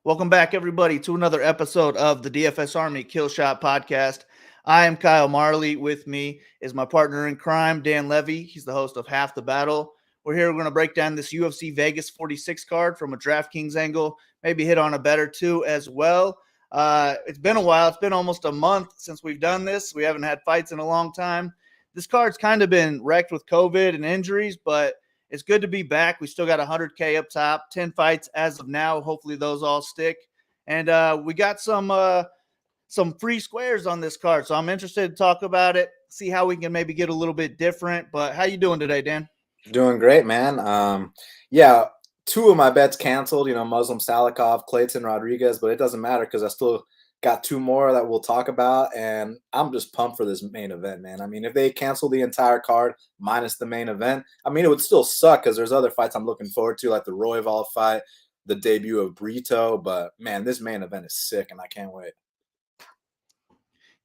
Welcome back, everybody, to another episode of the DFS Army Killshot podcast. I am Kyle Marley. With me is my partner in crime, Dan Levy. He's the host of Half the Battle. We're here. We're going to break down this UFC Vegas 46 card from a DraftKings angle, maybe hit on a better two as well. It's been a while. It's been almost a month since we've done this. We haven't had fights in a long time. This card's kind of been wrecked with COVID and injuries, but it's good to be back. We still got 100K up top, 10 fights as of now. Hopefully those all stick. And we got some free squares on this card, so I'm interested to talk about it, see how we can maybe get a little bit different. But how you doing today, Dan? Doing great, man. Yeah, two of my bets canceled, Muslim Salikov, Clayton Rodriguez, but it doesn't matter because I still got two more that we'll talk about, and I'm just pumped for this main event, man. I mean, if they cancel the entire card minus the main event, I mean, it would still suck because there's other fights I'm looking forward to, like the Royval fight, the debut of Brito, but, man, this main event is sick, and I can't wait.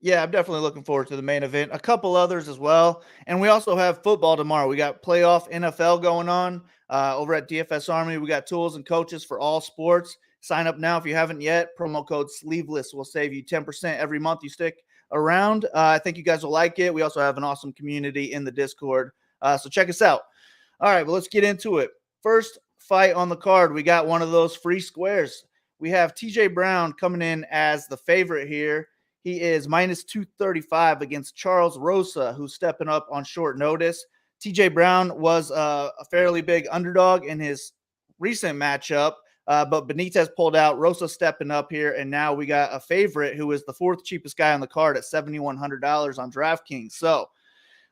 Yeah, I'm definitely looking forward to the main event. A couple others as well. And we also have football tomorrow. We got playoff NFL going on over at DFS Army. We got tools and coaches for all sports. Sign up now if you haven't yet. Promo code Sleeveless will save you 10% every month you stick around. I think you guys will like it. We also have an awesome community in the Discord. So check us out. All right, well, let's get into it. First fight on the card, we got one of those free squares. We have TJ Brown coming in as the favorite here. He is minus 235 against Charles Rosa, who's stepping up on short notice. TJ Brown was a fairly big underdog in his recent matchup, but Benitez pulled out. Rosa stepping up here, and now we got a favorite who is the fourth cheapest guy on the card at $7,100 on DraftKings. So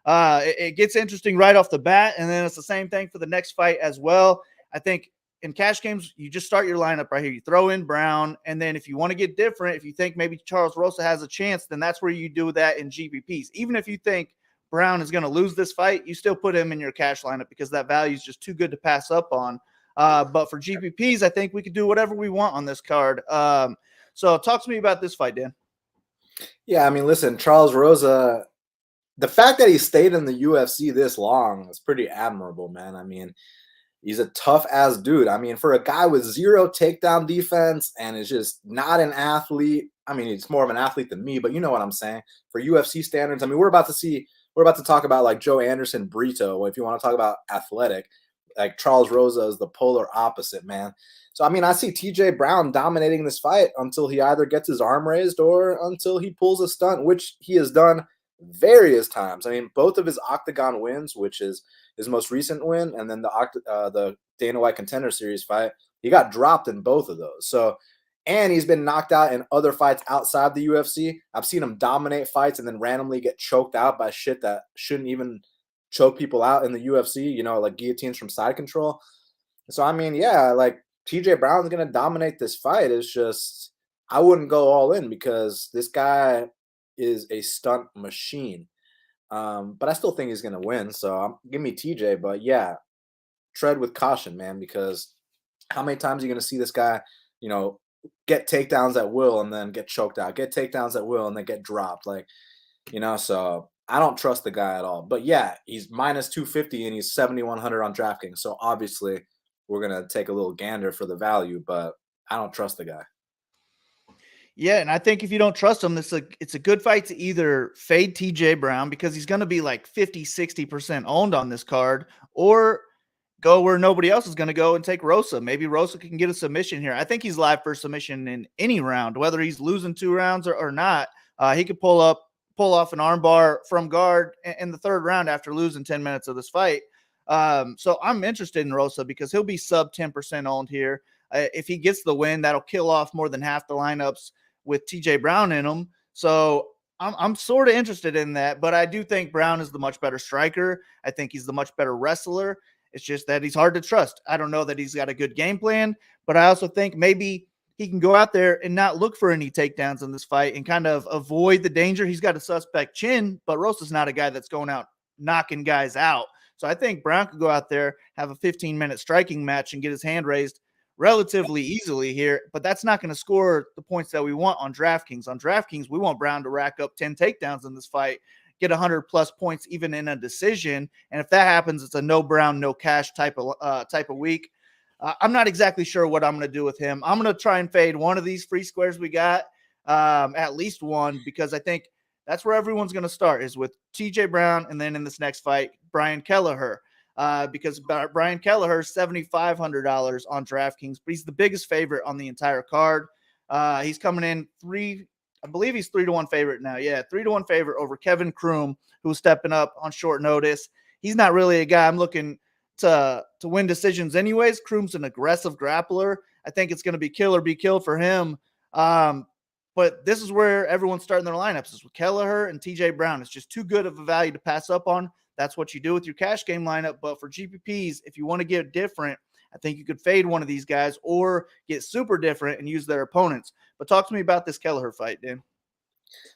it gets interesting right off the bat, and then it's the same thing for the next fight as well. I think in cash games, you just start your lineup right here. You throw in Brown, and then if you want to get different, if you think maybe Charles Rosa has a chance, then that's where you do that in GPPs. Even if you think Brown is going to lose this fight, you still put him in your cash lineup because that value is just too good to pass up on. But for GPPs, I think we could do whatever we want on this card. So talk to me about this fight, Dan. Yeah, I mean, listen, Charles Rosa, the fact that he stayed in the UFC this long is pretty admirable, man. I mean, he's a tough-ass dude. I mean, for a guy with zero takedown defense and is just not an athlete, I mean, he's more of an athlete than me, but you know what I'm saying. For UFC standards, I mean, we're about to talk about like Joe Anderson, Brito. If you want to talk about athletic, like Charles Rosa is the polar opposite, man. So, I mean, I see TJ Brown dominating this fight until he either gets his arm raised or until he pulls a stunt, which he has done various times. I mean, both of his octagon wins, which is his most recent win, and then the Dana White Contender Series fight, he got dropped in both of those. So, and he's been knocked out in other fights outside the UFC. I've seen him dominate fights and then randomly get choked out by shit that shouldn't even choke people out in the UFC, like guillotines from side control. So, I mean, yeah, like TJ Brown's going to dominate this fight. It's just, I wouldn't go all in because this guy is a stunt machine. But I still think he's going to win. So give me TJ. But yeah, tread with caution, man, because how many times are you going to see this guy, get takedowns at will and then get choked out, get takedowns at will and then get dropped? So I don't trust the guy at all. But yeah, he's minus 250 and he's 7,100 on DraftKings. So obviously we're going to take a little gander for the value, but I don't trust the guy. Yeah, and I think if you don't trust him, it's a good fight to either fade TJ Brown because he's going to be like 50, 60% owned on this card, or go where nobody else is going to go and take Rosa. Maybe Rosa can get a submission here. I think he's live for submission in any round, whether he's losing 2 rounds or not. He could pull off an armbar from guard in the third round after losing 10 minutes of this fight. So I'm interested in Rosa because he'll be sub 10% owned here. If he gets the win, that'll kill off more than half the lineups with TJ Brown in them. So I'm sort of interested in that, but I do think Brown is the much better striker. I think he's the much better wrestler. It's just that he's hard to trust. I don't know that he's got a good game plan, but I also think maybe he can go out there and not look for any takedowns in this fight and kind of avoid the danger. He's got a suspect chin, but Rosa's not a guy that's going out knocking guys out. So I think Brown could go out there, have a 15-minute striking match and get his hand raised relatively easily here, but that's not going to score the points that we want on DraftKings. On DraftKings, we want Brown to rack up 10 takedowns in this fight, get 100+ points even in a decision, and if that happens, it's a no Brown, no cash type of week. I'm not exactly sure what I'm going to do with him. I'm going to try and fade one of these free squares we got, at least one, because I think that's where everyone's going to start is with TJ Brown. And then in this next fight, Brian Kelleher, because Brian Kelleher is $7,500 on DraftKings, but he's the biggest favorite on the entire card. He's coming in I believe he's 3-1 favorite now. Yeah, 3-1 favorite over Kevin Croom, who's stepping up on short notice. He's not really a guy I'm looking to win decisions anyways. Croom's an aggressive grappler. I think it's going to be kill or be killed for him. But this is where everyone's starting their lineups is with Kelleher and TJ Brown. It's just too good of a value to pass up on. That's what you do with your cash game lineup. But for GPPs, if you want to get different, I think you could fade one of these guys or get super different and use their opponents. But talk to me about this Kelleher fight, Dan.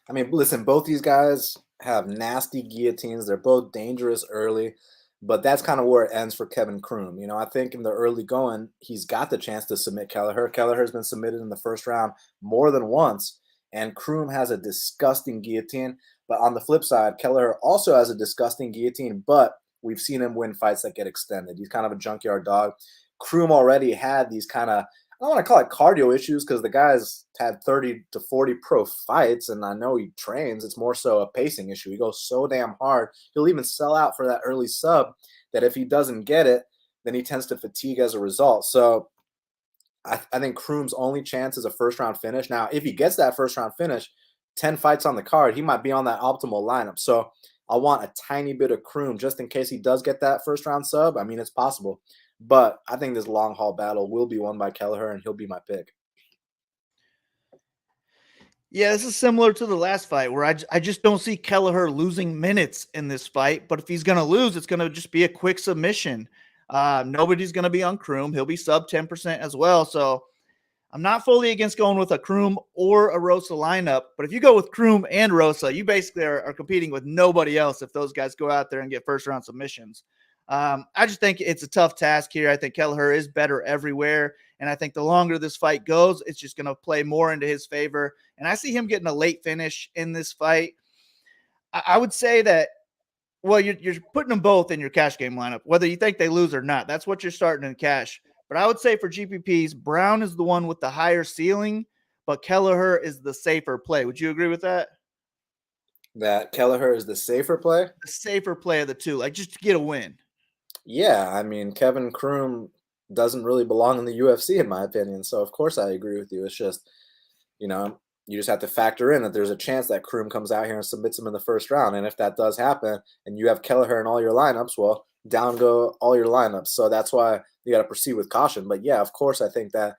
I mean, listen, both these guys have nasty guillotines. They're both dangerous early, but that's kind of where it ends for Kevin Croom. You know, I think in the early going, he's got the chance to submit Kelleher. Kelleher's been submitted in the first round more than once, and Croom has a disgusting guillotine. But on the flip side, Kelleher also has a disgusting guillotine, but we've seen him win fights that get extended. He's kind of a junkyard dog. Croom already had these kind of, I don't want to call it cardio issues because the guy's had 30 to 40 pro fights, and I know he trains. It's more so a pacing issue. He goes so damn hard. He'll even sell out for that early sub that if he doesn't get it, then he tends to fatigue as a result. So I think Croom's only chance is a first-round finish. Now, if he gets that first-round finish, 10 fights on the card, he might be on that optimal lineup. So I want a tiny bit of Croom just in case he does get that first-round sub. I mean, it's possible. But I think this long-haul battle will be won by Kelleher, and he'll be my pick. Yeah, this is similar to the last fight where I just don't see Kelleher losing minutes in this fight. But if he's going to lose, it's going to just be a quick submission. Nobody's going to be on Croom. He'll be sub 10% as well. So I'm not fully against going with a Croom or a Rosa lineup. But if you go with Croom and Rosa, you basically are competing with nobody else if those guys go out there and get first-round submissions. I just think it's a tough task here. I think Kelleher is better everywhere. And I think the longer this fight goes, it's just going to play more into his favor. And I see him getting a late finish in this fight. I would say that, well, you're putting them both in your cash game lineup, whether you think they lose or not. That's what you're starting in cash. But I would say for GPPs, Brown is the one with the higher ceiling, but Kelleher is the safer play. Would you agree with that? That Kelleher is the safer play? The safer play of the two, like just to get a win. Yeah, I mean, Kevin Croom doesn't really belong in the UFC, in my opinion. So, of course, I agree with you. It's just, you know, you just have to factor in that there's a chance that Croom comes out here and submits him in the first round. And if that does happen and you have Kelleher in all your lineups, well, down go all your lineups. So that's why you got to proceed with caution. But yeah, of course, I think that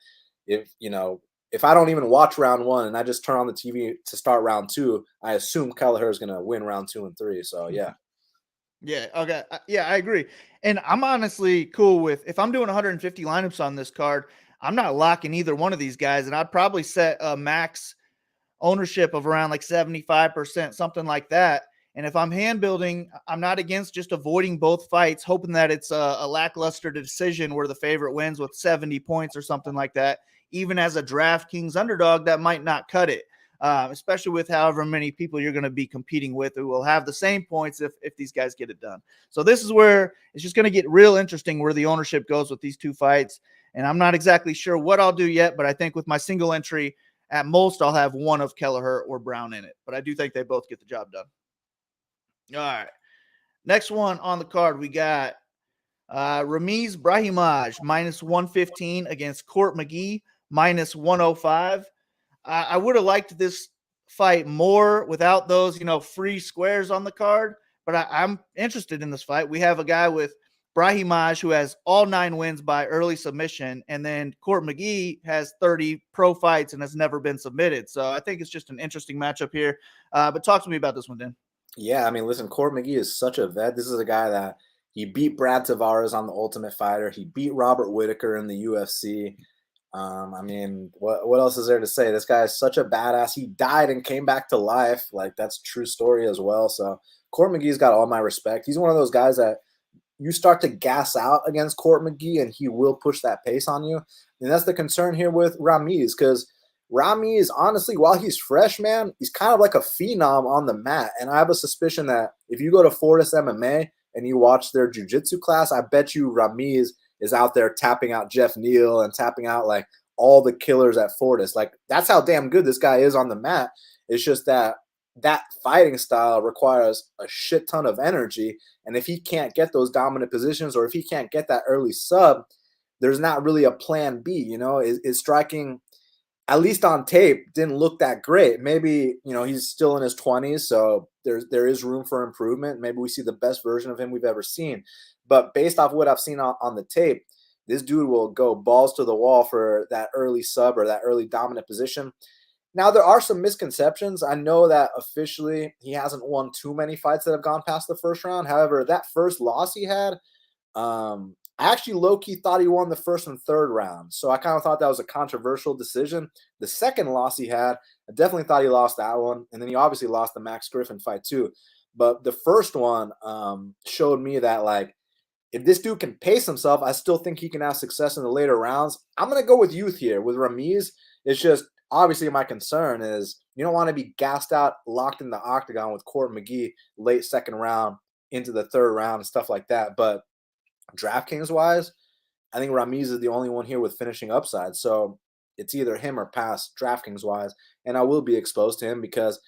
if I don't even watch round one and I just turn on the TV to start round two, I assume Kelleher is going to win round 2 and 3. So yeah. Yeah. Okay. Yeah, I agree. And I'm honestly cool with if I'm doing 150 lineups on this card, I'm not locking either one of these guys. And I'd probably set a max ownership of around like 75%, something like that. And if I'm hand building, I'm not against just avoiding both fights, hoping that it's a lackluster decision where the favorite wins with 70 points or something like that. Even as a DraftKings underdog, that might not cut it. Especially with however many people you're going to be competing with who will have the same points if these guys get it done. So this is where it's just going to get real interesting where the ownership goes with these two fights. And I'm not exactly sure what I'll do yet, but I think with my single entry, at most I'll have one of Kelleher or Brown in it. But I do think they both get the job done. All right. Next one on the card, we got Ramiz Brahimaj minus 115 against Court McGee minus 105. I would have liked this fight more without those, free squares on the card, but I'm interested in this fight. We have a guy with Brahimaj who has all 9 wins by early submission, and then Court McGee has 30 pro fights and has never been submitted. So I think it's just an interesting matchup here. But talk to me about this one, Dan. Yeah, I mean, listen, Court McGee is such a vet. This is a guy that he beat Brad Tavares on The Ultimate Fighter. He beat Robert Whittaker in the UFC. I mean, what else is there to say? This guy is such a badass. He died and came back to life. Like, that's a true story as well. So Court McGee's got all my respect. He's one of those guys that you start to gas out against Court McGee and he will push that pace on you. And that's the concern here with Ramiz, because Ramiz, honestly, while he's fresh, man, he's kind of like a phenom on the mat. And I have a suspicion that if you go to Fortis MMA and you watch their jiu-jitsu class, I bet you Ramiz is out there tapping out Jeff Neal and tapping out like all the killers at Fortis. Like that's how damn good this guy is on the mat. It's just that fighting style requires a shit ton of energy. And if he can't get those dominant positions, or if he can't get that early sub, there's not really a plan B. You know, is striking, at least on tape, didn't look that great. Maybe, you know, he's still in his 20s, so there is room for improvement. Maybe we see the best version of him we've ever seen. But based off what I've seen on the tape, this dude will go balls to the wall for that early sub or that early dominant position. Now, there are some misconceptions. I know that officially he hasn't won too many fights that have gone past the first round. However, that first loss he had, I actually low-key thought he won the first and third round. So I kind of thought that was a controversial decision. The second loss he had, I definitely thought he lost that one. And then he obviously lost the Max Griffin fight too. But the first one showed me that, like, if this dude can pace himself, I still think he can have success in the later rounds. I'm going to go with youth here. With Ramiz, it's just obviously my concern is you don't want to be gassed out, locked in the octagon with Court McGee late second round into the third round and stuff like that. But DraftKings wise, I think Ramiz is the only one here with finishing upside. So it's either him or pass DraftKings wise. And I will be exposed to him because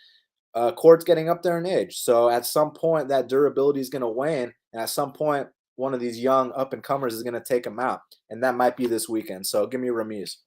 Court's getting up there in age. So at some point, that durability is going to wane. And at some point, one of these young up-and-comers is going to take him out. And that might be this weekend. So give me Ramiz.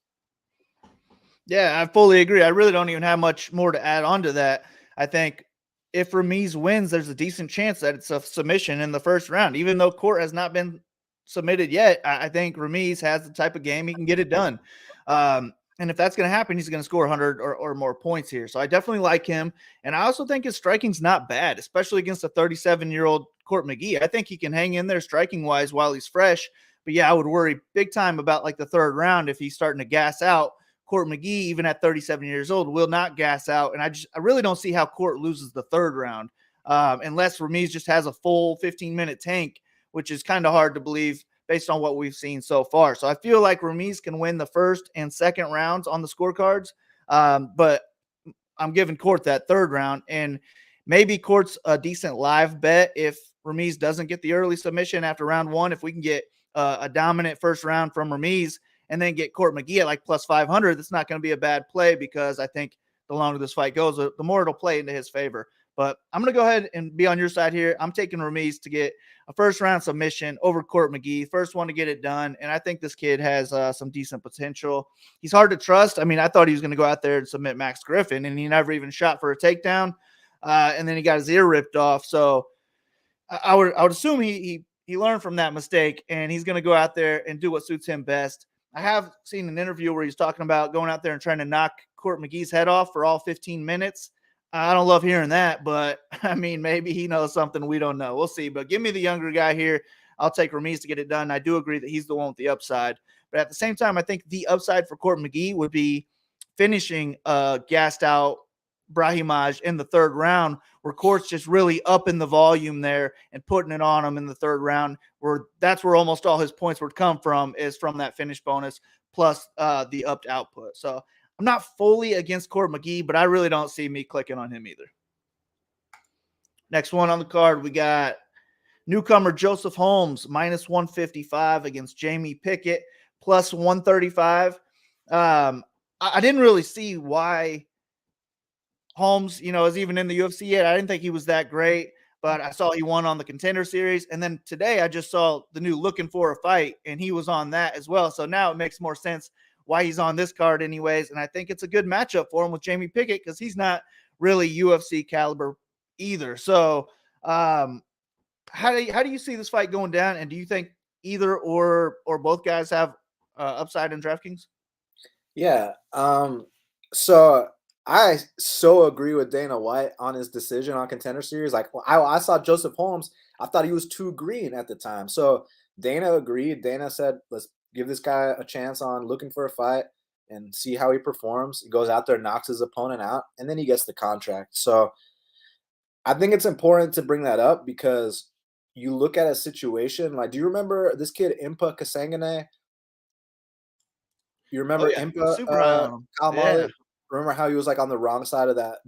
Yeah, I fully agree. I really don't even have much more to add on to that. I think if Ramiz wins, there's a decent chance that it's a submission in the first round. Even though Court has not been submitted yet, I think Ramiz has the type of game he can get it done. And if that's going to happen, he's going to score 100 or more points here. So I definitely like him. And I also think his striking's not bad, especially against a 37-year-old Court McGee. I think he can hang in there striking-wise while he's fresh. But, yeah, I would worry big time about, like, the third round if he's starting to gas out. Court McGee, even at 37 years old, will not gas out. And I really don't see how Court loses the third round unless Ramiz just has a full 15-minute tank, which is kind of hard to believe based on what we've seen so far. So I feel like Ramiz can win the first and second rounds on the scorecards, but I'm giving Court that third round. And maybe Court's a decent live bet if Ramiz doesn't get the early submission after round one. If we can get a dominant first round from Ramiz and then get Court McGee at like plus 500, that's not going to be a bad play because I think the longer this fight goes, the more it'll play into his favor. But I'm going to go ahead and be on your side here. I'm taking Ramiz to get a first-round submission over Court McGee, first one to get it done. And I think this kid has some decent potential. He's hard to trust. I mean, I thought he was going to go out there and submit Max Griffin, and he never even shot for a takedown. And then he got his ear ripped off. So I would assume he learned from that mistake, and he's going to go out there and do what suits him best. I have seen an interview where he's talking about going out there and trying to knock Court McGee's head off for all 15 minutes. I don't love hearing that, but I mean, maybe he knows something we don't know. We'll see. But give me the younger guy here. I'll take Ramiz to get it done. I do agree that he's the one with the upside. But at the same time, I think the upside for Court McGee would be finishing gassed out Brahimaj in the third round, where Court's just really upping the volume there and putting it on him in the third round, where that's where almost all his points would come from, is from that finish bonus plus the upped output. So I'm not fully against Court McGee, but I really don't see me clicking on him either. Next one on the card, we got newcomer Joseph Holmes, minus 155 against Jamie Pickett, plus 135. I didn't really see why Holmes, is even in the UFC yet. I didn't think he was that great, but I saw he won on the Contender Series. And then today I just saw the new Looking for a Fight, and he was on that as well. So now it makes more sense why he's on this card anyways. And I think it's a good matchup for him with Jamie Pickett because he's not really UFC caliber either. So how do you see this fight going down? And do you think either or both guys have upside in DraftKings? Yeah. So I so agree with Dana White on his decision on Contender Series. Like I saw Joseph Holmes, I thought he was too green at the time. So Dana agreed. Dana said, let's give this guy a chance on Looking for a Fight and see how he performs. He goes out there, knocks his opponent out, and then he gets the contract. So I think it's important to bring that up because you look at a situation like, do you remember this kid Impa Kasangane? You remember Impa super high on him. Kalmali? Yeah. Remember how he was like on the wrong side of that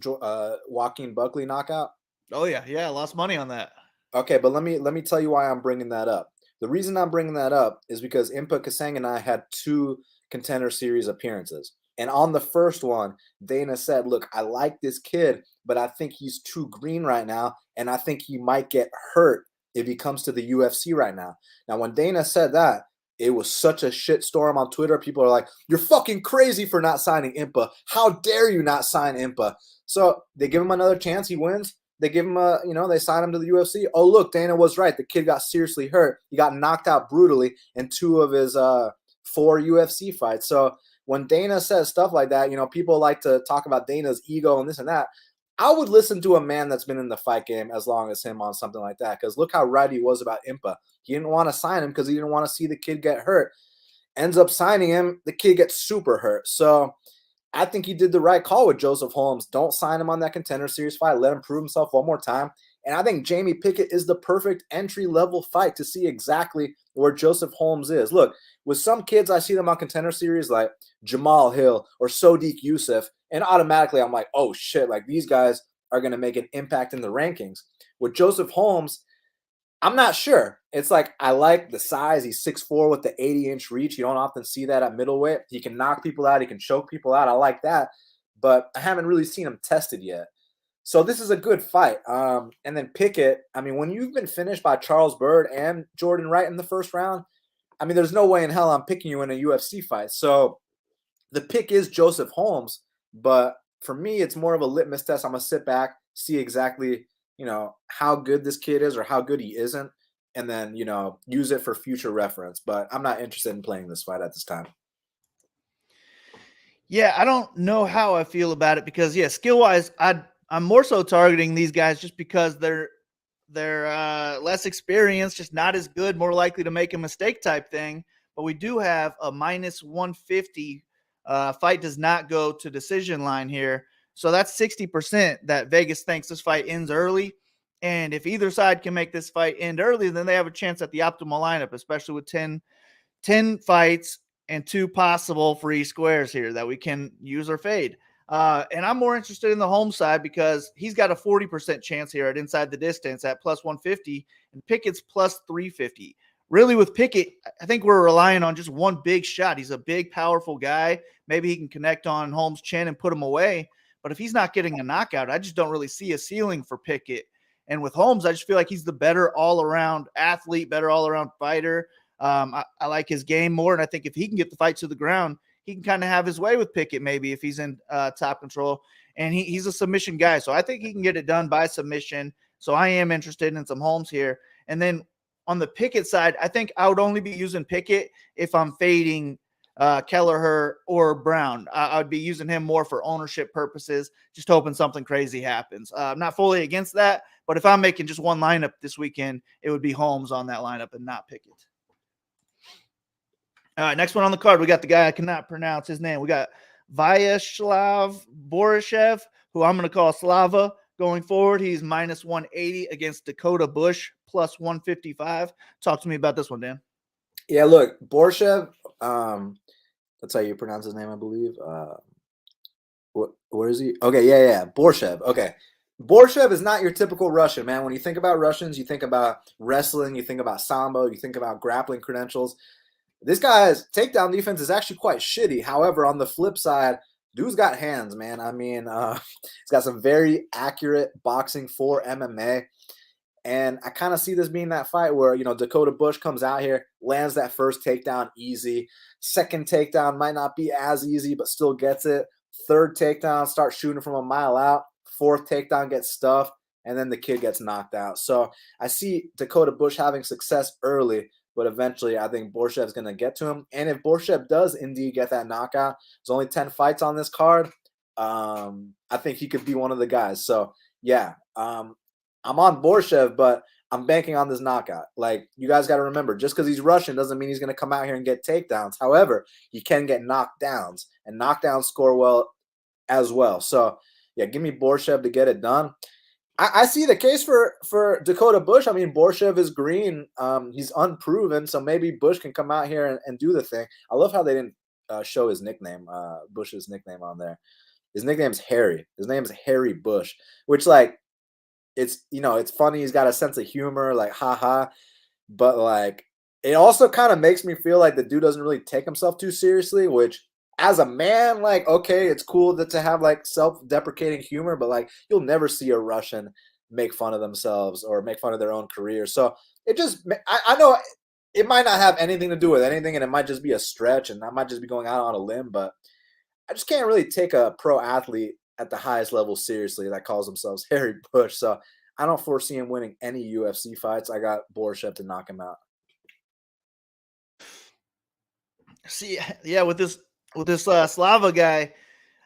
Joaquin Buckley knockout? Oh yeah, I lost money on that. Okay, but let me tell you why I'm bringing that up. The reason I'm bringing that up is because Impa Kasang and I had 2 Contender Series appearances. And on the first one, Dana said, look, I like this kid, but I think he's too green right now, and I think he might get hurt if he comes to the UFC right now. Now, when Dana said that, it was such a shitstorm on Twitter. People are like, you're fucking crazy for not signing Impa. How dare you not sign Impa? So they give him another chance. He wins. They give him they sign him to the UFC. Oh, look, Dana was right. The kid got seriously hurt. He got knocked out brutally in 2 of his 4 UFC fights. So when Dana says stuff like that, people like to talk about Dana's ego and this and that. I would listen to a man that's been in the fight game as long as him on something like that, because look how right he was about Impa. He didn't want to sign him because he didn't want to see the kid get hurt. Ends up signing him. The kid gets super hurt. So I think he did the right call with Joseph Holmes. Don't sign him on that Contender Series fight. Let him prove himself one more time. And I think Jamie Pickett is the perfect entry-level fight to see exactly where Joseph Holmes is. Look, with some kids, I see them on Contender Series like Jamal Hill or Sodiq Youssef, and automatically I'm like, oh shit, like these guys are going to make an impact in the rankings. With Joseph Holmes, I'm not sure. It's like I like the size. He's 6'4" with the 80-inch reach. You don't often see that at middleweight. He can knock people out. He can choke people out. I like that. But I haven't really seen him tested yet. So this is a good fight. And then Pickett, I mean, when you've been finished by Charles Byrd and Jordan Wright in the first round, I mean, there's no way in hell I'm picking you in a UFC fight. So the pick is Joseph Holmes. But for me, it's more of a litmus test. I'm going to sit back, see exactly how good this kid is or how good he isn't, and then, use it for future reference. But I'm not interested in playing this fight at this time. Yeah, I don't know how I feel about it because, skill wise, I'm more so targeting these guys just because they're less experienced, just not as good, more likely to make a mistake type thing. But we do have a minus 150 fight does not go to decision line here. So that's 60% that Vegas thinks this fight ends early. And if either side can make this fight end early, then they have a chance at the optimal lineup, especially with 10 fights and 2 possible free squares here that we can use or fade. And I'm more interested in the home side because he's got a 40% chance here at inside the distance at plus 150 and Pickett's plus 350. Really, with Pickett, I think we're relying on just one big shot. He's a big, powerful guy. Maybe he can connect on Holmes' chin and put him away. But if he's not getting a knockout, I just don't really see a ceiling for Pickett. And with Holmes, I just feel like he's the better all-around athlete, better all-around fighter. I like his game more, and I think if he can get the fight to the ground, he can kind of have his way with Pickett maybe if he's in top control. And he's a submission guy, so I think he can get it done by submission. So I am interested in some Holmes here. And then on the Pickett side, I think I would only be using Pickett if I'm fading Kelleher or Brown. I would be using him more for ownership purposes, just hoping something crazy happens. I'm not fully against that, but if I'm making just one lineup this weekend, it would be Holmes on that lineup and not Pickett. All right, next one on the card, we got the guy I cannot pronounce his name. We got Vyacheslav Borishev, who I'm going to call Slava going forward. He's minus 180 against Dakota Bush, plus 155. Talk to me about this one, Dan. Yeah, look, Borishev, that's how you pronounce his name, I believe. Where is he? Okay, yeah, Borishev. Okay. Borishev is not your typical Russian, man. When you think about Russians, you think about wrestling, you think about sambo, you think about grappling credentials. This guy's takedown defense is actually quite shitty. However, on the flip side, dude's got hands, man. I mean, he's got some very accurate boxing for MMA. And I kind of see this being that fight where, Dakota Bush comes out here, lands that first takedown easy. Second takedown might not be as easy, but still gets it. Third takedown, starts shooting from a mile out. Fourth takedown gets stuffed, and then the kid gets knocked out. So I see Dakota Bush having success early, but eventually I think Borshev's going to get to him. And if Borshev does indeed get that knockout, there's only 10 fights on this card. I think he could be one of the guys. So, yeah, I'm on Borshev, but I'm banking on this knockout. Like, you guys got to remember, just because he's Russian doesn't mean he's going to come out here and get takedowns. However, he can get knockdowns, and knockdowns score well as well. So, yeah, give me Borshev to get it done. I see the case for Dakota Bush. I mean, Borshev is green. He's unproven, so maybe Bush can come out here and do the thing. I love how they didn't show his nickname, Bush's nickname on there. His nickname's Harry. His name's Harry Bush, which, like, it's funny. He's got a sense of humor, like, haha. But, like, It also kind of makes me feel like the dude doesn't really take himself too seriously, which as a man, like, okay, it's cool to have like self-deprecating humor, but like you'll never see a Russian make fun of themselves or make fun of their own career. So it just, I know it might not have anything to do with anything, and it might just be a stretch, and I might just be going out on a limb, but I just can't really take a pro athlete at the highest level seriously that calls themselves Harry Bush. So I don't foresee him winning any UFC fights. I got Borshev to knock him out. See, yeah, with this Slava guy,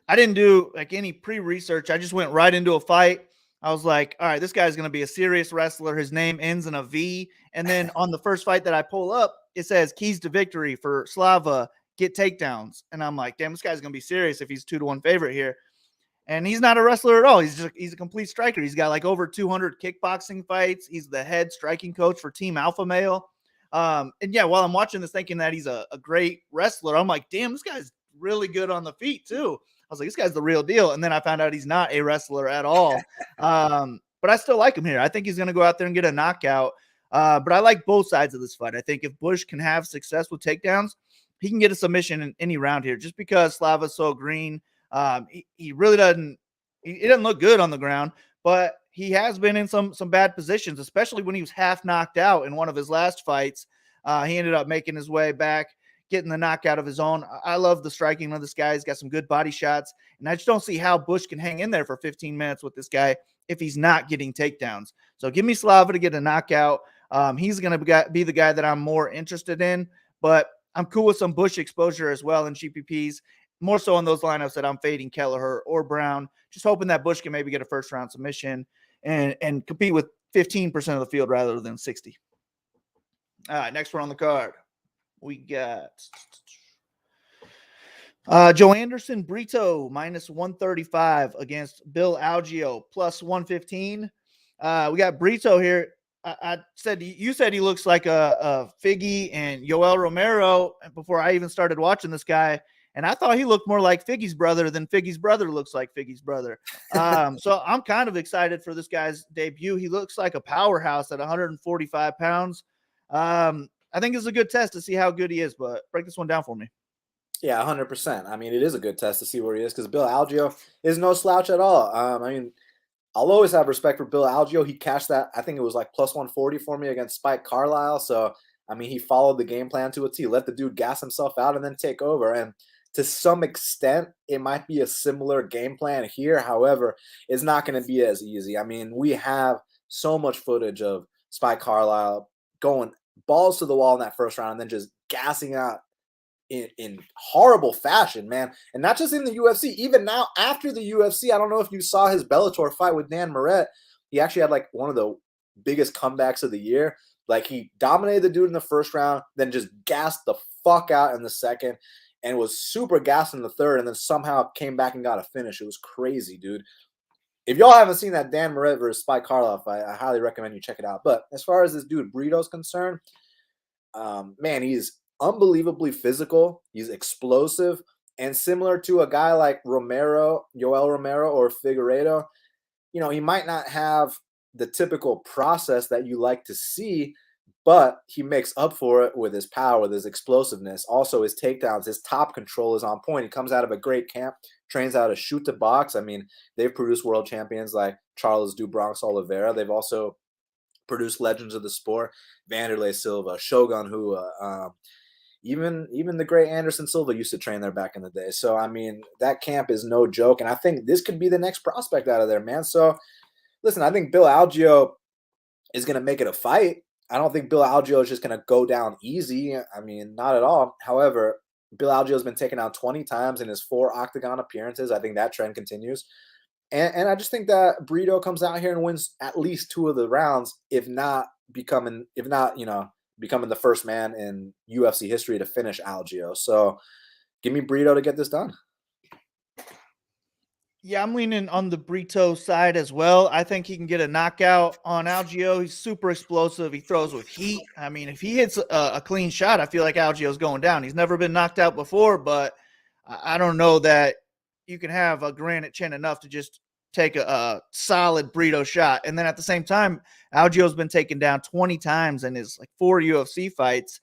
I didn't do like any pre-research. I just went right into a fight. I was like, all right, this guy's going to be a serious wrestler. His name ends in a V. And then on the first fight that I pull up, it says keys to victory for Slava, get takedowns. And I'm like, damn, this guy's going to be serious if he's 2-1 favorite here. And he's not a wrestler at all. He's a complete striker. He's got like over 200 kickboxing fights. He's the head striking coach for Team Alpha Male. And yeah, while I'm watching this thinking that he's a great wrestler, I'm like, damn, this guy's really good on the feet too. I was like, this guy's the real deal. And then I found out he's not a wrestler at all. But I still like him here. I think he's going to go out there and get a knockout. But I like both sides of this fight. I think if Bush can have success with takedowns, he can get a submission in any round here just because Slava's so green. He really doesn't look good on the ground, but he has been in some bad positions, especially when he was half knocked out in one of his last fights. He ended up making his way back, getting the knockout of his own. I love the striking of this guy. He's got some good body shots, and I just don't see how Bush can hang in there for 15 minutes with this guy if he's not getting takedowns. So give me Slava to get a knockout. He's going to be the guy that I'm more interested in, but I'm cool with some Bush exposure as well in GPPs. More so on those lineups that I'm fading Kelleher or Brown, just hoping that Bush can maybe get a first-round submission and compete with 15% of the field rather than 60. All right, next one on the card. We got Joe Anderson, Brito, minus 135 against Bill Algie, plus 115. We got Brito here. You said he looks like a Figgy and Yoel Romero before I even started watching this guy. And I thought he looked more like Figgy's brother than Figgy's brother looks like Figgy's brother. So I'm kind of excited for this guy's debut. He looks like a powerhouse at 145 pounds. I think it's a good test to see how good he is, but break this one down for me. Yeah, 100%. I mean, it is a good test to see where he is because Bill Algie is no slouch at all. I mean, I'll always have respect for Bill Algie. He cashed that, I think it was like plus 140 for me against Spike Carlisle. So, I mean, he followed the game plan to a T. Let the dude gas himself out and then take over. And to some extent, it might be a similar game plan here. However, it's not going to be as easy. I mean, we have so much footage of Spike Carlisle going balls to the wall in that first round and then just gassing out in horrible fashion, man. And not just in the UFC, even now after the UFC, I don't know if you saw his Bellator fight with Dan Moret. He actually had like one of the biggest comebacks of the year. Like he dominated the dude in the first round, then just gassed the fuck out in the second and was super gassed in the third, and then somehow came back and got a finish. It was crazy, dude. If y'all haven't seen that Dan Moret versus Spike Carlisle fight, I highly recommend you check it out. But as far as this dude Brito's concerned, man, he's unbelievably physical. He's explosive, and similar to a guy like Yoel Romero or Figueiredo, you know, he might not have the typical process that you like to see, but he makes up for it with his power, with his explosiveness. Also, his takedowns, his top control is on point. He comes out of a great camp, trains out to shoot to box. I mean, they've produced world champions like Charles do Bronx Oliveira. They've also produced legends of the sport, Vanderlei Silva, Shogun Hua, even the great Anderson Silva used to train there back in the day. So, I mean, that camp is no joke. And I think this could be the next prospect out of there, man. So, listen, I think Bill Algie is going to make it a fight. I don't think Bill Algie is just going to go down easy. I mean, not at all. However, Bill Algie has been taken out 20 times in his 4 octagon appearances. I think that trend continues. And I just think that Brito comes out here and wins at least 2 of the rounds, if not becoming the first man in UFC history to finish Algie. So give me Brito to get this done. Yeah, I'm leaning on the Brito side as well. I think he can get a knockout on Algie. He's super explosive. He throws with heat. I mean, if he hits a clean shot, I feel like Algie's going down. He's never been knocked out before, but I don't know that you can have a granite chin enough to just take a solid Brito shot. And then at the same time, Algie's been taken down 20 times in his like 4 UFC fights.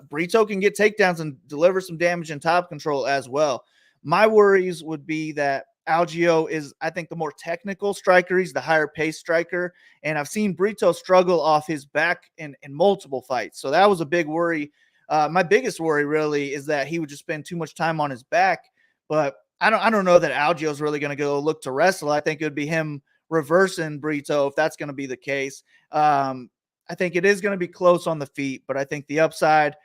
Brito can get takedowns and deliver some damage and top control as well. My worries would be that Algio is, I think, the more technical striker. He's the higher pace striker. And I've seen Brito struggle off his back in multiple fights. So that was a big worry. My biggest worry really is that he would just spend too much time on his back. But I don't know that Algio is really going to go look to wrestle. I think it would be him reversing Brito if that's going to be the case. I think it is going to be close on the feet, but I think the upside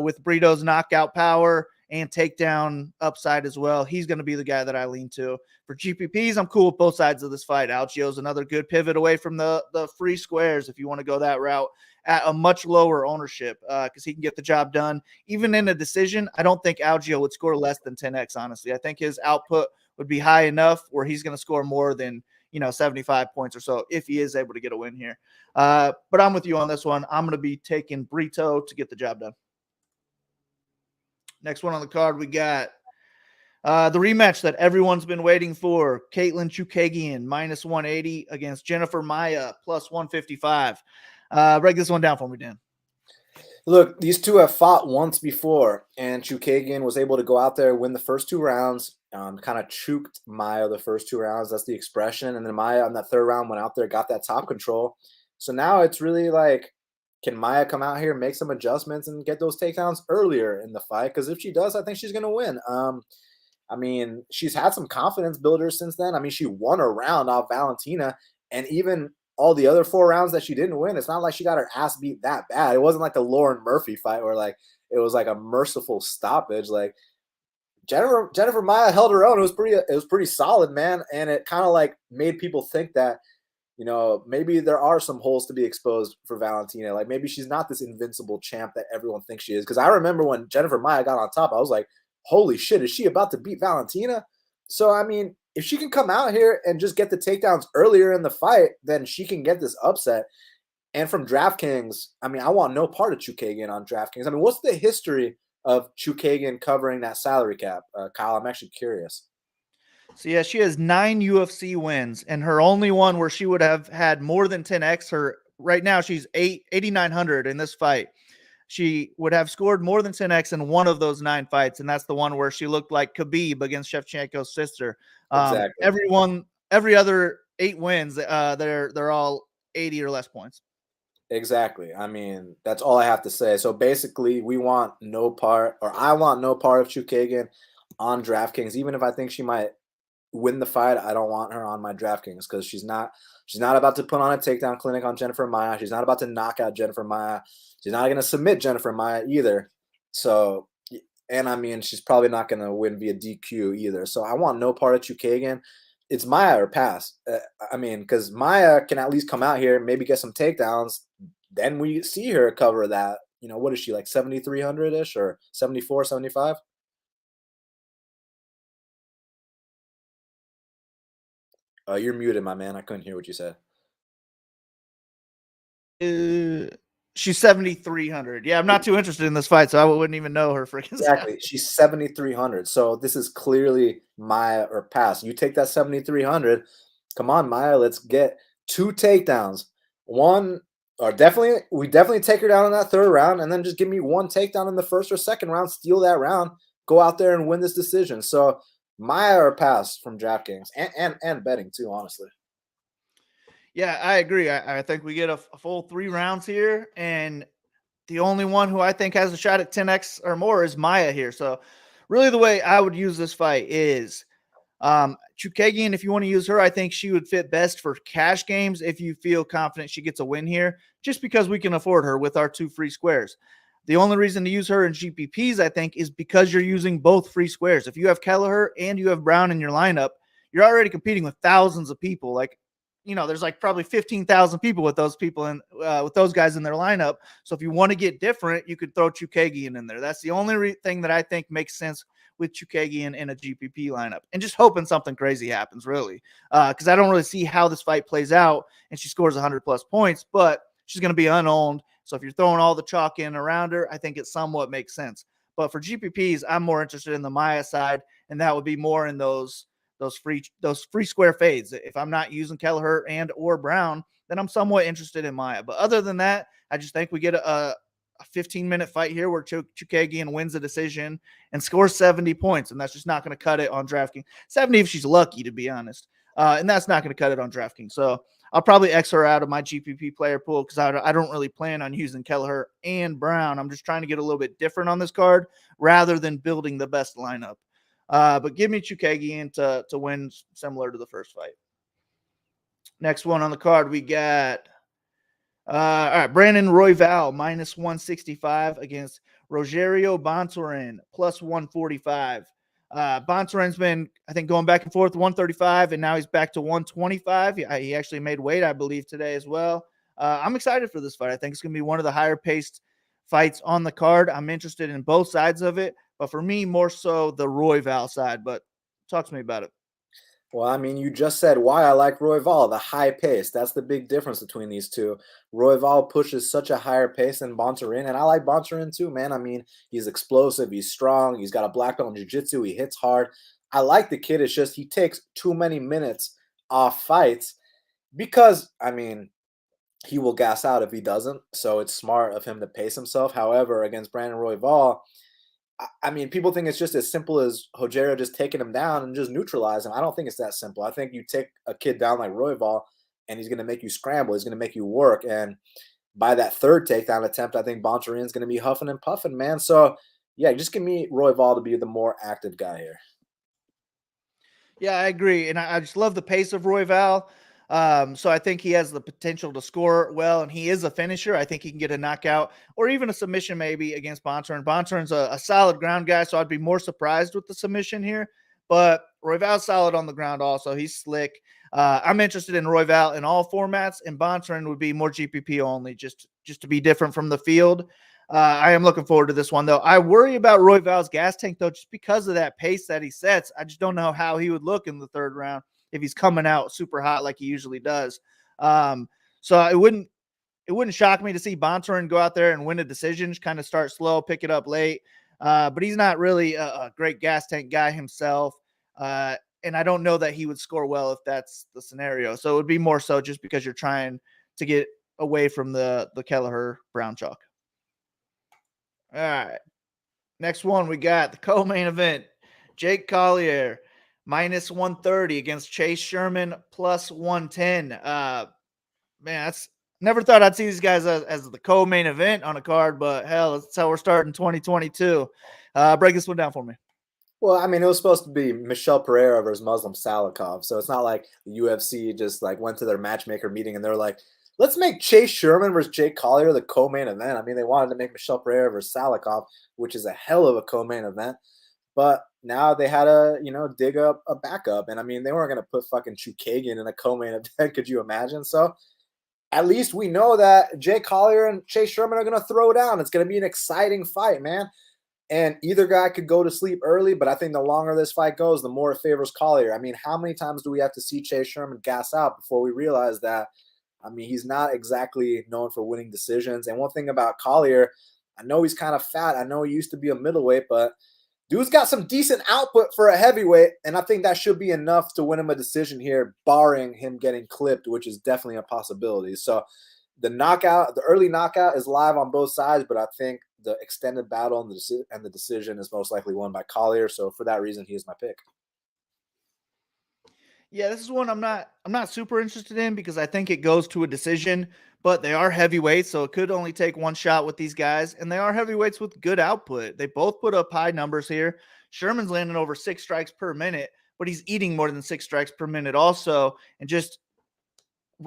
with Brito's knockout power and takedown upside as well, he's going to be the guy that I lean to. For GPPs, I'm cool with both sides of this fight. Algio's another good pivot away from the free squares if you want to go that route at a much lower ownership because he can get the job done. Even in a decision, I don't think Algio would score less than 10x, honestly. I think his output would be high enough where he's going to score more than 75 points or so if he is able to get a win here. But I'm with you on this one. I'm going to be taking Brito to get the job done. Next one on the card, we got the rematch that everyone's been waiting for. Katlyn Chookagian, minus 180 against Jennifer Maia, plus 155. Break this one down for me, Dan. Look, these two have fought once before, and Chookagian was able to go out there, win the first 2 rounds, kind of choked Maia the first 2 rounds. That's the expression. And then Maia on that 3rd round went out there, got that top control. So now it's really like, can Maia come out here, make some adjustments, and get those takedowns earlier in the fight? Because if she does, I think she's going to win. I mean, she's had some confidence builders since then. I mean, she won a round off Valentina, and even all the other 4 rounds that she didn't win, it's not like she got her ass beat that bad. It wasn't like the Lauren Murphy fight where like it was like a merciful stoppage. Like Jennifer Maia held her own. It was pretty solid, man. And it kind of like made people think that, maybe there are some holes to be exposed for Valentina. Like maybe she's not this invincible champ that everyone thinks she is. Because I remember when Jennifer Maia got on top, I was like, holy shit, is she about to beat Valentina? So, I mean, if she can come out here and just get the takedowns earlier in the fight, then she can get this upset. And from DraftKings, I mean, I want no part of Chookagian on DraftKings. I mean, what's the history of Chookagian covering that salary cap? Kyle, I'm actually curious. So, yeah, she has 9 UFC wins, and her only one where she would have had more than 10x her right now, she's 8,900 in this fight. She would have scored more than 10x in one of those 9 fights, and that's the one where she looked like Khabib against Shevchenko's sister. Exactly. Every other 8 wins, they're all 80 or less points. Exactly. I mean, that's all I have to say. So basically, I want no part of Chookagian on DraftKings. Even if I think she might win the fight, I don't want her on my DraftKings because she's not about to put on a takedown clinic on Jennifer Maia. She's not about to knock out Jennifer Maia. She's not going to submit Jennifer Maia either. So, and I mean, she's probably not going to win via DQ either. So I want no part of Chookagian. It's Maia or pass. I mean, because Maia can at least come out here, maybe get some takedowns. Then we see her cover that. What is she, like 7,300-ish or 74, 75? You're muted, my man. I couldn't hear what you said. She's 7,300. Yeah, I'm not too interested in this fight, so I wouldn't even know her freaking Exactly. stuff. She's 7,300. So this is clearly Maia or pass. You take that 7,300. Come on, Maia. Let's get 2 takedowns. We definitely take her down in that 3rd round, and then just give me 1 takedown in the 1st or 2nd round, steal that round, go out there and win this decision. So Maia or pass from DraftKings and betting too, honestly. Yeah, I agree. I think we get a full 3 rounds here, and the only one who I think has a shot at 10x or more is Maia here. So really the way I would use this fight is Chookagian, if you want to use her, I think she would fit best for cash games if you feel confident she gets a win here, just because we can afford her with our 2 free squares. The only reason to use her in GPPs, I think, is because you're using both free squares. If you have Kelleher and you have Brown in your lineup, you're already competing with thousands of people. Like, there's like probably 15,000 people with those people and with those guys in their lineup. So if you want to get different, you could throw Chookagian in there. That's the only thing that I think makes sense with Chookagian in a GPP lineup, and just hoping something crazy happens, really, because I don't really see how this fight plays out and she scores 100 plus points, but she's going to be unowned. So if you're throwing all the chalk in around her, I think it somewhat makes sense. But for GPPs, I'm more interested in the Maia side, and that would be more in those free square fades. If I'm not using Kelleher and or Brown, then I'm somewhat interested in Maia. But other than that, I just think we get a a 15-minute fight here where Chikadze wins a decision and scores 70 points, and that's just not going to cut it on DraftKings. 70 if she's lucky, to be honest. And that's not going to cut it on DraftKings. So I'll probably X her out of my GPP player pool because I don't really plan on using Kelleher and Brown. I'm just trying to get a little bit different on this card rather than building the best lineup. But give me Chikadze to win similar to the first fight. Next one on the card, we got all right, Brandon Royval minus 165 against Rogerio Bontorin plus 145. Bontorin's been, I think, going back and forth 135, and now he's back to 125. He actually made weight, I believe, today as well. I'm excited for this fight. I think it's going to be one of the higher-paced fights on the card. I'm interested in both sides of it, but for me, more so the Royval side. But talk to me about it. Well, I mean, you just said why I like Royval, the high pace. That's the big difference between these two. Royval pushes such a higher pace than Bontorin, and I like Bontorin too, man. I mean, he's explosive, he's strong, he's got a black belt in jiu-jitsu, he hits hard. I like the kid. It's just he takes too many minutes off fights because, I mean, he will gas out if he doesn't. So it's smart of him to pace himself. However, against Brandon Royval, I mean, people think it's just as simple as Rogerio just taking him down and just neutralize him. I don't think it's that simple. I think you take a kid down like Royval, and he's going to make you scramble. He's going to make you work. And by that third takedown attempt, I think Bontorin's going to be huffing and puffing, man. So, yeah, just give me Royval to be the more active guy here. Yeah, I agree. And I just love the pace of Royval. So I think he has the potential to score well, and he is a finisher. I think he can get a knockout or even a submission maybe against Bontorin. Bontorin's a solid ground guy, so I'd be more surprised with the submission here. But Royval's solid on the ground also. He's slick. I'm interested in Royval in all formats, and Bontorin would be more GPP only, just to be different from the field. I am looking forward to this one, though. I worry about Royval's gas tank, though, just because of that pace that he sets. I just don't know how he would look in the third round if he's coming out super hot like he usually does. So it wouldn't shock me to see Bontorin go out there and win a decision, kind of start slow, pick it up late. But he's not really a great gas tank guy himself. And I don't know that he would score well if that's the scenario. So it would be more so just because you're trying to get away from the Kelleher Brown chalk. All right. Next one, we got the co-main event. Jake Collier minus 130 against Chase Sherman plus 110. Man, that's never thought I'd see these guys as the co-main event on a card, but hell, that's how we're starting 2022. Break this one down for me. Well, I mean, it was supposed to be Michelle Pereira versus Muslim Salikov. So it's not like the UFC just like went to their matchmaker meeting and they're like, let's make Chase Sherman versus Jake Collier the co-main event. I mean, they wanted to make Michelle Pereira versus Salikov, which is a hell of a co-main event. But now they had to, dig up a backup. And I mean, they weren't going to put fucking Chikadze in a co-main event. Could you imagine? So at least we know that Jake Collier and Chase Sherman are going to throw down. It's going to be an exciting fight, man. And either guy could go to sleep early, but I think the longer this fight goes, the more it favors Collier. I mean, how many times do we have to see Chase Sherman gas out before we realize that, I mean, he's not exactly known for winning decisions. And one thing about Collier, I know he's kind of fat. I know he used to be a middleweight, but dude's got some decent output for a heavyweight, and I think that should be enough to win him a decision here, barring him getting clipped, which is definitely a possibility. So the early knockout is live on both sides, but I think the extended battle and the decision is most likely won by Collier. So for that reason, he is my pick. Yeah, this is one I'm not super interested in because I think it goes to a decision, but they are heavyweights, so it could only take one shot with these guys, and they are heavyweights with good output. They both put up high numbers here. Sherman's landing over 6 strikes per minute, but he's eating more than 6 strikes per minute also, and just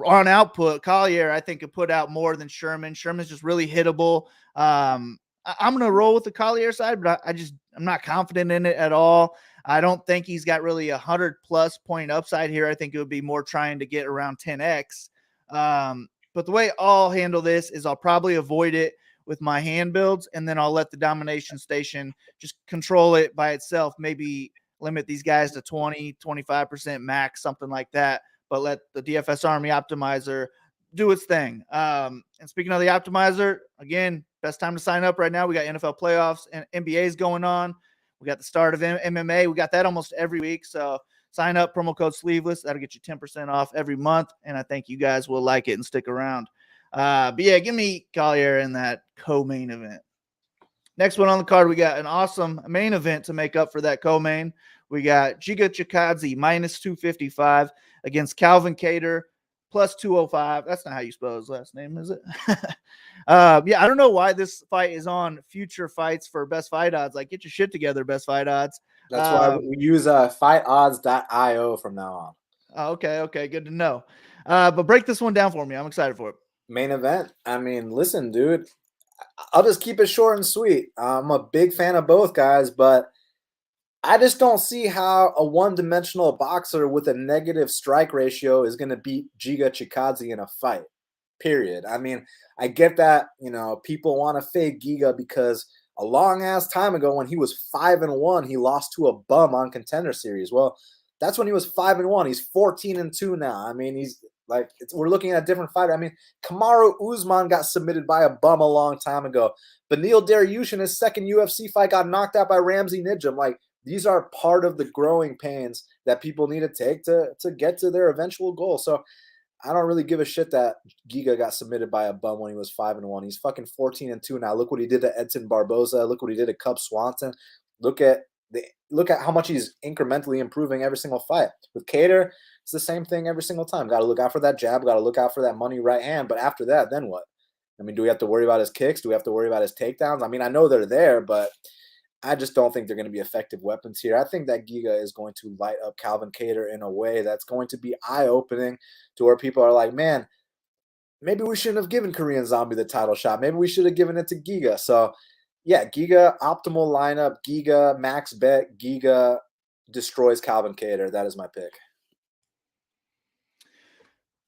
on output, Collier, I think, could put out more than Sherman. Sherman's just really hittable. I'm going to roll with the Collier side, but I'm not confident in it at all. I don't think he's got really 100+ point upside here. I think it would be more trying to get around 10x. But the way I'll handle this is I'll probably avoid it with my hand builds, and then I'll let the domination station just control it by itself. Maybe limit these guys to 20, 25% max, something like that. But let the DFS Army optimizer do its thing. And speaking of the optimizer, again, best time to sign up right now. We got NFL playoffs and NBA's going on. We got the start of MMA. We got that almost every week. So sign up, promo code Sleeveless. That'll get you 10% off every month. And I think you guys will like it and stick around. But yeah, give me Kelleher in that co-main event. Next one on the card, we got an awesome main event to make up for that co-main. We got Chikadze minus 255 against Calvin Kattar plus 205. That's not how you spell his last name, is it? Yeah, I don't know why this fight is on future fights for best fight odds. Like, get your shit together, best fight odds. That's why we use fightodds.io from now on. Okay, good to know. But break this one down for me. I'm excited for it. Main event. I mean, listen, dude, I'll just keep it short and sweet. I'm a big fan of both guys, but I just don't see how a one-dimensional boxer with a negative strike ratio is going to beat Giga Chikadze in a fight, period. I mean, I get that, people want to fade Giga because a long-ass time ago when he was 5-1, he lost to a bum on Contender Series. Well, that's when he was 5-1. He's 14-2 now. I mean, we're looking at a different fighter. I mean, Kamaru Usman got submitted by a bum a long time ago. Beneil Dariush in his second UFC fight got knocked out by Ramsey Nijem. Like, these are part of the growing pains that people need to take to get to their eventual goal. So I don't really give a shit that Giga got submitted by a bum when he was 5-1. He's fucking 14-2 now. Look what he did to Edson Barboza. Look what he did to Cub Swanson. Look at how much he's incrementally improving every single fight. With Kattar, it's the same thing every single time. Got to look out for that jab. Got to look out for that money right hand. But after that, then what? I mean, do we have to worry about his kicks? Do we have to worry about his takedowns? I mean, I know they're there, but I just don't think they're going to be effective weapons here. I think that Giga is going to light up Calvin Kattar in a way that's going to be eye-opening to where people are like, man, maybe we shouldn't have given Korean Zombie the title shot. Maybe we should have given it to Giga. So, yeah, Giga, optimal lineup. Giga, max bet. Giga destroys Calvin Kattar. That is my pick.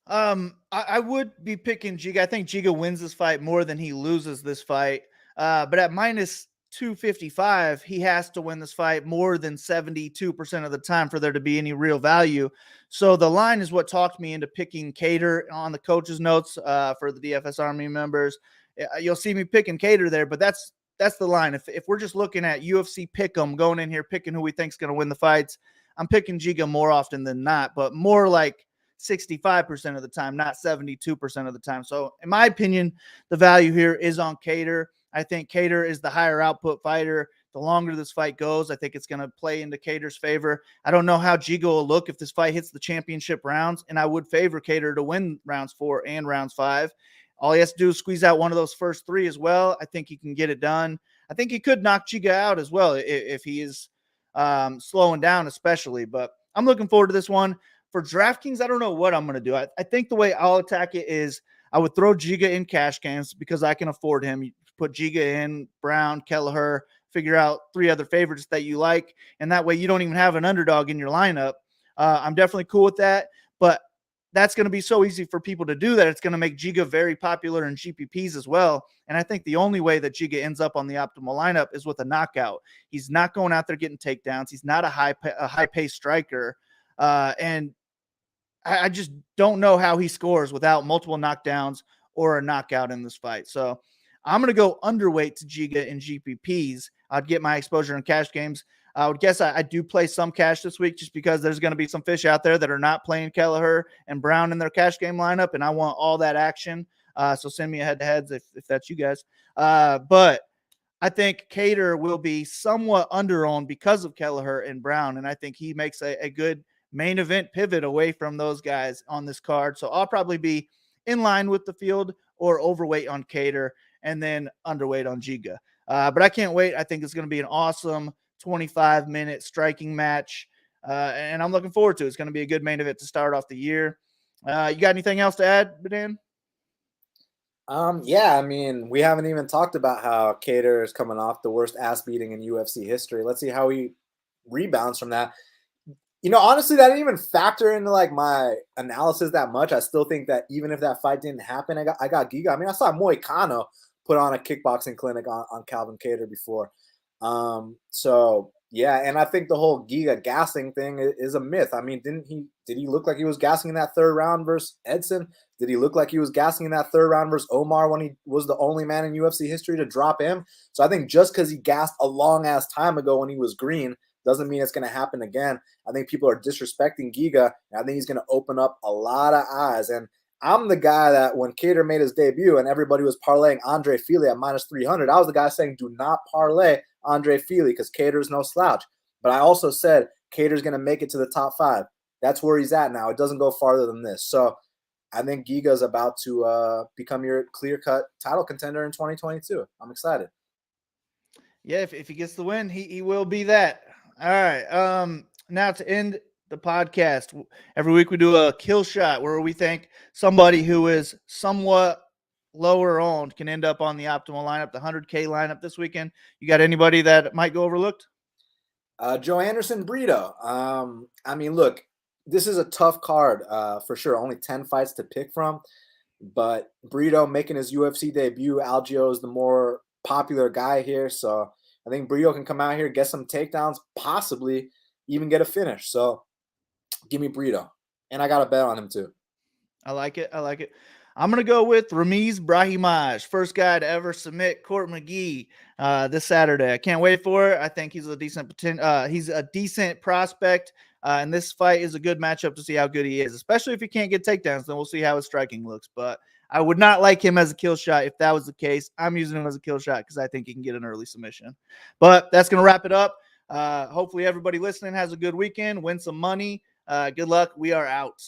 I would be picking Giga. I think Giga wins this fight more than he loses this fight. But at minus 255, he has to win this fight more than 72% of the time for there to be any real value. So the line is what talked me into picking Kattar on the coach's notes for the DFS Army members. You'll see me picking Kattar there, but that's the line. If we're just looking at UFC pick'em, going in here picking who we think is going to win the fights, I'm picking Giga more often than not, but more like 65% of the time, not 72% of the time. So in my opinion, the value here is on Kattar. I think Kattar is the higher output fighter. The longer this fight goes, I think it's going to play into Kattar's favor. I don't know how Giga will look if this fight hits the championship rounds, and I would favor Kattar to win rounds 4 and rounds 5. All he has to do is squeeze out one of those first 3 as well. I think he can get it done. I think he could knock Giga out as well if he is slowing down especially. But I'm looking forward to this one. For DraftKings, I don't know what I'm going to do. I think the way I'll attack it is I would throw Giga in cash games because I can afford him. You put Giga in, Brown, Kelleher, figure out 3 other favorites that you like, and that way you don't even have an underdog in your lineup. I'm definitely cool with that, but that's going to be so easy for people to do that. It's going to make Giga very popular in GPPs as well, and I think the only way that Giga ends up on the optimal lineup is with a knockout. He's not going out there getting takedowns. He's not a high-paced striker, and I just don't know how he scores without multiple knockdowns or a knockout in this fight. So I'm going to go underweight to Giga in GPPs. I'd get my exposure in cash games. I would guess I do play some cash this week just because there's going to be some fish out there that are not playing Kelleher and Brown in their cash game lineup, and I want all that action. So send me a head-to-heads if that's you guys. But I think Kattar will be somewhat under-owned because of Kelleher and Brown, and I think he makes a good main event pivot away from those guys on this card. So I'll probably be in line with the field or overweight on Kattar and then underweight on Giga. But I can't wait. I think it's going to be an awesome 25-minute striking match, and I'm looking forward to it. It's going to be a good main event to start off the year. You got anything else to add, Dan? Yeah, I mean, we haven't even talked about how Kattar is coming off the worst ass beating in UFC history. Let's see how he rebounds from that. Honestly, that didn't even factor into like my analysis that much. I still think that even if that fight didn't happen, I got Giga. I mean, I saw Moicano put on a kickboxing clinic on Calvin Kattar before. So yeah, and I think the whole Giga gassing thing is a myth. I mean, did he look like he was gassing in that 3rd round versus Edson? Did he look like he was gassing in that 3rd round versus Omar when he was the only man in UFC history to drop him? So I think just because he gassed a long ass time ago when he was green doesn't mean it's going to happen again. I think people are disrespecting Giga, and I think he's going to open up a lot of eyes. And I'm the guy that when Kattar made his debut and everybody was parlaying Andre Fili at minus 300, I was the guy saying do not parlay Andre Fili because Kattar's no slouch. But I also said Kattar's going to make it to the top 5. That's where he's at now. It doesn't go farther than this. So I think Giga's about to become your clear-cut title contender in 2022. I'm excited. Yeah, if he gets the win, he will be that. All right. Now to end the podcast, every week we do a kill shot where we think somebody who is somewhat lower owned can end up on the optimal lineup, the 100K lineup this weekend. You got anybody that might go overlooked? Joe Anderson, Brito. I mean, look, this is a tough card for sure. Only 10 fights to pick from. But Brito making his UFC debut, Algie is the more popular guy here. So I think Brito can come out here, get some takedowns, possibly even get a finish. So give me Brito. And I got a bet on him too. I like it. I'm going to go with Ramiz Brahimaj, first guy to ever submit Court McGee this Saturday. I can't wait for it. I think he's a decent prospect. And this fight is a good matchup to see how good he is, especially if he can't get takedowns. Then we'll see how his striking looks. But I would not like him as a kill shot if that was the case. I'm using him as a kill shot because I think he can get an early submission. But that's going to wrap it up. Hopefully everybody listening has a good weekend, win some money. Good luck. We are out.